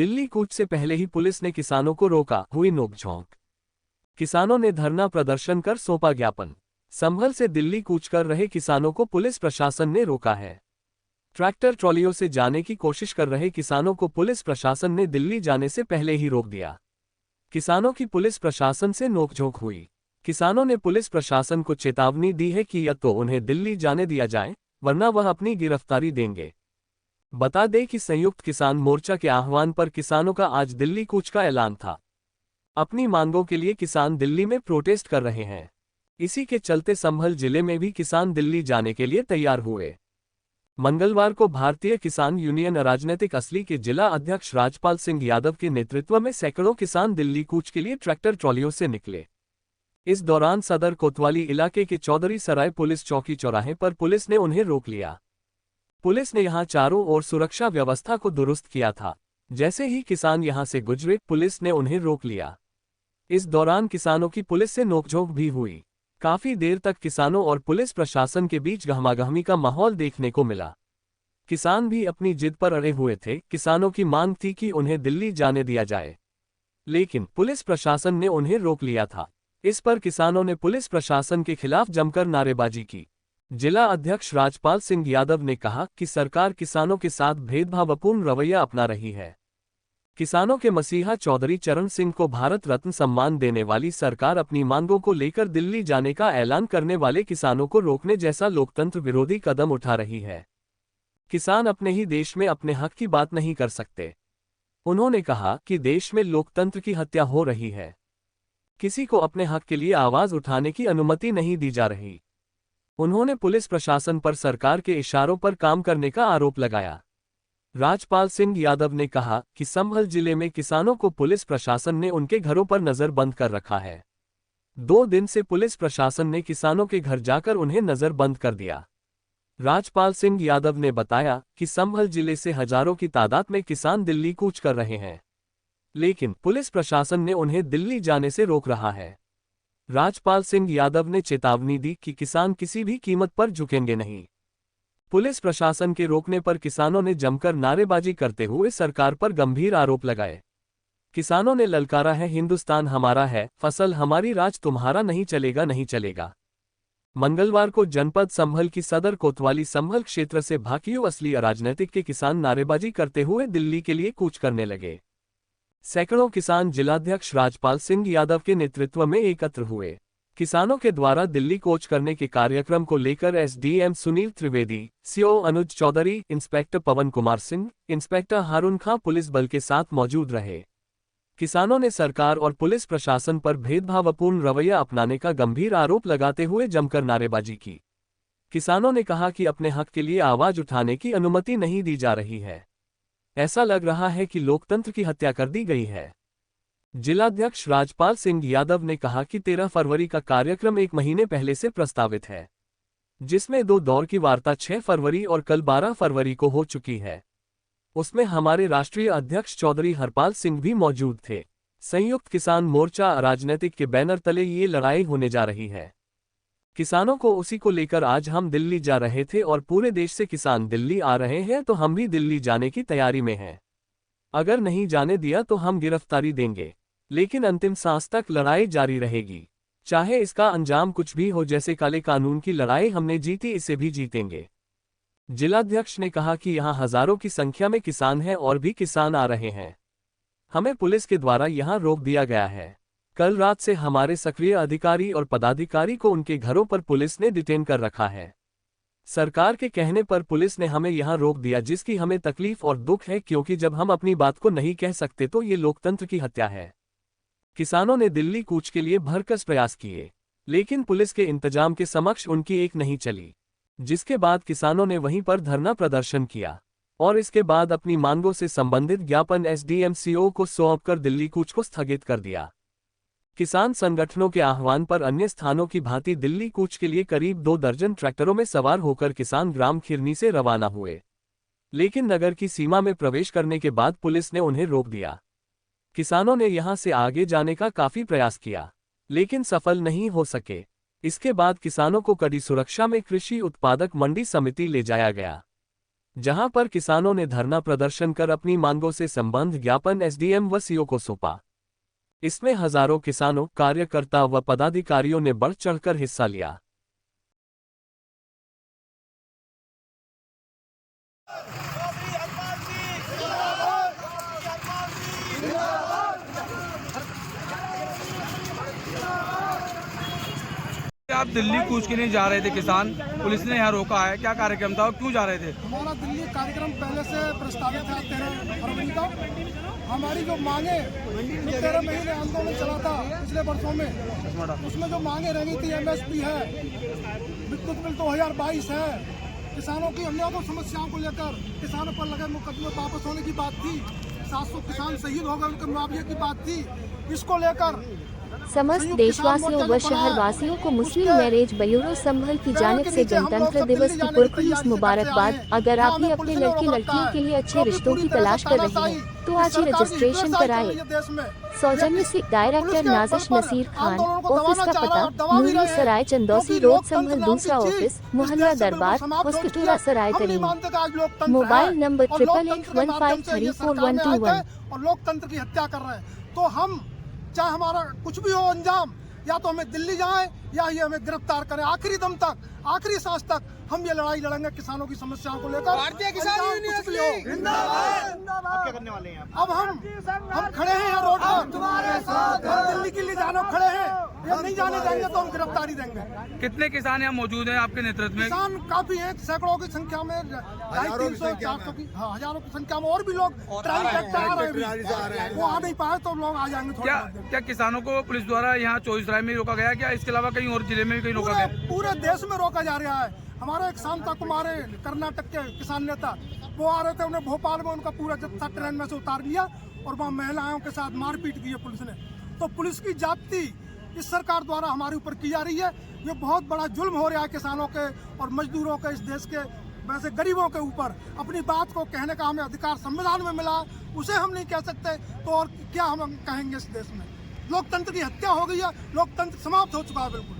दिल्ली कूच से पहले ही पुलिस ने किसानों को रोका, हुई नोकझोंक। किसानों ने धरना प्रदर्शन कर सौंपा ज्ञापन। संभल से दिल्ली कूच कर रहे किसानों को पुलिस प्रशासन ने रोका है। ट्रैक्टर ट्रॉलियों से जाने की कोशिश कर रहे किसानों को पुलिस प्रशासन ने दिल्ली जाने से पहले ही रोक दिया। किसानों की पुलिस प्रशासन से नोकझोंक हुई। किसानों ने पुलिस प्रशासन को चेतावनी दी है कि या तो उन्हें दिल्ली जाने दिया जाए, वरना वह अपनी गिरफ्तारी देंगे। बता दें कि संयुक्त किसान मोर्चा के आह्वान पर किसानों का आज दिल्ली कूच का ऐलान था। अपनी मांगों के लिए किसान दिल्ली में प्रोटेस्ट कर रहे हैं। इसी के चलते संभल जिले में भी किसान दिल्ली जाने के लिए तैयार हुए। मंगलवार को भारतीय किसान यूनियन राजनीतिक असली के जिला अध्यक्ष राजपाल सिंह यादव के नेतृत्व में सैकड़ों किसान दिल्ली कूच के लिए ट्रैक्टर ट्रॉलियों से निकले। इस दौरान सदर कोतवाली इलाके के चौधरी सराय पुलिस चौकी चौराहे पर पुलिस ने उन्हें रोक लिया। पुलिस ने यहां चारों ओर सुरक्षा व्यवस्था को दुरुस्त किया था। जैसे ही किसान यहां से गुजरे, पुलिस ने उन्हें रोक लिया। इस दौरान किसानों की पुलिस से नोकझोंक भी हुई। काफी देर तक किसानों और पुलिस प्रशासन के बीच गहमागहमी का माहौल देखने को मिला। किसान भी अपनी जिद पर अड़े हुए थे। किसानों की मांग थी कि उन्हें दिल्ली जाने दिया जाए, लेकिन पुलिस प्रशासन ने उन्हें रोक लिया था। इस पर किसानों ने पुलिस प्रशासन के खिलाफ जमकर नारेबाजी की। जिला अध्यक्ष राजपाल सिंह यादव ने कहा कि सरकार किसानों के साथ भेदभावपूर्ण रवैया अपना रही है। किसानों के मसीहा चौधरी चरण सिंह को भारत रत्न सम्मान देने वाली सरकार अपनी मांगों को लेकर दिल्ली जाने का ऐलान करने वाले किसानों को रोकने जैसा लोकतंत्र विरोधी कदम उठा रही है। किसान अपने ही देश में अपने हक की बात नहीं कर सकते। उन्होंने कहा कि देश में लोकतंत्र की हत्या हो रही है। किसी को अपने हक के लिए आवाज उठाने की अनुमति नहीं दी जा रही। उन्होंने पुलिस प्रशासन पर सरकार के इशारों पर काम करने का आरोप लगाया। राजपाल सिंह यादव ने कहा कि संभल जिले में किसानों को पुलिस प्रशासन ने उनके घरों पर नजर बंद कर रखा है। 2 दिन से पुलिस प्रशासन ने किसानों के घर जाकर उन्हें नजर बंद कर दिया। राजपाल सिंह यादव ने बताया कि संभल जिले से हजारों की तादाद में किसान दिल्ली कूच कर रहे हैं, लेकिन पुलिस प्रशासन ने उन्हें दिल्ली जाने से रोक रहा है। राजपाल सिंह यादव ने चेतावनी दी कि किसान किसी भी कीमत पर झुकेंगे नहीं। पुलिस प्रशासन के रोकने पर किसानों ने जमकर नारेबाजी करते हुए सरकार पर गंभीर आरोप लगाए। किसानों ने ललकारा है, हिंदुस्तान हमारा है, फसल हमारी, राज तुम्हारा नहीं चलेगा, नहीं चलेगा। मंगलवार को जनपद संभल की सदर कोतवाली संभल क्षेत्र से भाकियों असली राजनीतिक के किसान नारेबाजी करते हुए दिल्ली के लिए कूच करने लगे। सैकड़ों किसान जिलाध्यक्ष राजपाल सिंह यादव के नेतृत्व में एकत्र हुए। किसानों के द्वारा दिल्ली कूच करने के कार्यक्रम को लेकर एसडीएम सुनील त्रिवेदी, सीओ अनुज चौधरी, इंस्पेक्टर पवन कुमार सिंह, इंस्पेक्टर हारून खां पुलिस बल के साथ मौजूद रहे। किसानों ने सरकार और पुलिस प्रशासन पर भेदभावपूर्ण रवैया अपनाने का गंभीर आरोप लगाते हुए जमकर नारेबाजी की। किसानों ने कहा कि अपने हक के लिए आवाज उठाने की अनुमति नहीं दी जा रही है। ऐसा लग रहा है कि लोकतंत्र की हत्या कर दी गई है। जिलाध्यक्ष राजपाल सिंह यादव ने कहा कि 13 फरवरी का कार्यक्रम 1 महीने पहले से प्रस्तावित है, जिसमें 2 दौर की वार्ता 6 फरवरी और कल 12 फरवरी को हो चुकी है। उसमें हमारे राष्ट्रीय अध्यक्ष चौधरी हरपाल सिंह भी मौजूद थे। संयुक्त किसान मोर्चा राजनीतिक के बैनर तले ये लड़ाई होने जा रही है। किसानों को उसी को लेकर आज हम दिल्ली जा रहे थे और पूरे देश से किसान दिल्ली आ रहे हैं, तो हम भी दिल्ली जाने की तैयारी में हैं। अगर नहीं जाने दिया तो हम गिरफ्तारी देंगे, लेकिन अंतिम सांस तक लड़ाई जारी रहेगी। चाहे इसका अंजाम कुछ भी हो, जैसे काले कानून की लड़ाई हमने जीती, इसे भी जीतेंगे। जिलाध्यक्ष ने कहा कि यहां हजारों की संख्या में किसान हैं और भी किसान आ रहे हैं। हमें पुलिस के द्वारा यहां रोक दिया गया है। कल रात से हमारे सक्रिय अधिकारी और पदाधिकारी को उनके घरों पर पुलिस ने डिटेन कर रखा है। सरकार के कहने पर पुलिस ने हमें यहां रोक दिया, जिसकी हमें तकलीफ और दुख है, क्योंकि जब हम अपनी बात को नहीं कह सकते तो ये लोकतंत्र की हत्या है। किसानों ने दिल्ली कूच के लिए भरकस प्रयास किए, लेकिन पुलिस के इंतजाम के समक्ष उनकी एक नहीं चली, जिसके बाद किसानों ने वहीं पर धरना प्रदर्शन किया और इसके बाद अपनी मांगों से संबंधित ज्ञापन एसडीएम सीओ को सौंपकर दिल्ली कूच को स्थगित कर दिया। किसान संगठनों के आह्वान पर अन्य स्थानों की भांति दिल्ली कूच के लिए करीब 2 दर्जन ट्रैक्टरों में सवार होकर किसान ग्राम खिरनी से रवाना हुए, लेकिन नगर की सीमा में प्रवेश करने के बाद पुलिस ने उन्हें रोक दिया। किसानों ने यहां से आगे जाने का काफी प्रयास किया, लेकिन सफल नहीं हो सके। इसके बाद किसानों को कड़ी सुरक्षा में कृषि उत्पादक मंडी समिति ले जाया गया। जहां पर किसानों ने धरना प्रदर्शन कर अपनी मांगों से संबंध ज्ञापन एसडीएम व सीओ को सौंपा। इसमें हजारों किसानों, कार्यकर्ता व पदाधिकारियों ने बढ़ चढ़कर हिस्सा लिया। आप दिल्ली कूच के लिए जा रहे थे किसान, पुलिस ने यहाँ रोका है, क्या कार्यक्रम था और क्यों जा रहे थे? हमारा दिल्ली कार्यक्रम पहले से प्रस्तावित था 13 फरवरी का। हमारी जो मांगे 13 महीने आंदोलन चला था पिछले वर्षों में, उसमें जो मांगे रह गई थी MSP है, विद्युत बिल 2022 है, किसानों की अन्य को समस्याओं को लेकर किसानों पर लगे मुकदमे वापस होने की बात थी, 700 किसान शहीद हो गए उनके मुआवजे की बात थी। इसको लेकर समस्त देशवासियों व शहरवासियों को मुस्लिम मैरिज ब्यूरो संभल की जानिब से गणतंत्र दिवस की पुरखलूस मुबारकबाद। अगर आप भी अपने लड़के लड़कियों के लिए अच्छे रिश्तों की तलाश कर रहे हैं तो आज ही रजिस्ट्रेशन कराएं। सौजन्य से डायरेक्टर नाजिश नसीर खान, ऑफिस का पता नूरी सराय चंदौसी रोड संभल, दूसरा ऑफिस मोहल्ला दरबार, होस्कटूरा सराय करीम। Mobile number 8881534121। और लोकतंत्र की हत्या कर रहे हैं। तो हम चाहे हमारा कुछ भी हो अंजाम, या तो हमें दिल्ली जाएं या ये हमें गिरफ्तार करें, आखिरी दम तक, आखिरी सांस तक हम ये लड़ाई लड़ेंगे किसानों की समस्याओं को लेकर। भारतीय किसान यूनियन जिंदाबाद। अब क्या करने वाले हैं? अब हम खड़े हैं यहाँ रोड पर, तुम्हारे साथ हम दिल्ली के लिए जाने खड़े हैं। ये नहीं जाने देंगे तो हम गिरफ्तारी देंगे। कितने किसान यहाँ मौजूद हैं आपके नेतृत्व में? किसान काफी हैं, सैकड़ों की संख्या में, 300 400 की, हाँ, हजारों की संख्या में। और भी लोग ट्रैक्टर आ रहे हैं, वो आ नहीं पाए तो लोग आ जाएंगे। क्या किसानों को पुलिस द्वारा यहाँ चौबीसराय में रोका गया, क्या इसके अलावा कहीं और जिले में भी कहीं रोका गया? पूरे देश में रोका जा रहा है। हमारे एक शांता कुमार है, कर्नाटक के किसान नेता, वो आ रहे थे, उन्हें भोपाल में उनका पूरा जत्था ट्रेन में से उतार लिया और वहाँ महिलाओं के साथ मारपीट की है पुलिस ने। तो पुलिस की जाति इस सरकार द्वारा हमारे ऊपर की जा रही है। ये बहुत बड़ा जुल्म हो रहा है किसानों के और मजदूरों के, इस देश के वैसे गरीबों के ऊपर। अपनी बात को कहने का हमें अधिकार संविधान में मिला, उसे हम नहीं कह सकते तो और क्या हम कहेंगे? इस देश में लोकतंत्र की हत्या हो गई है, लोकतंत्र समाप्त हो चुका है बिल्कुल।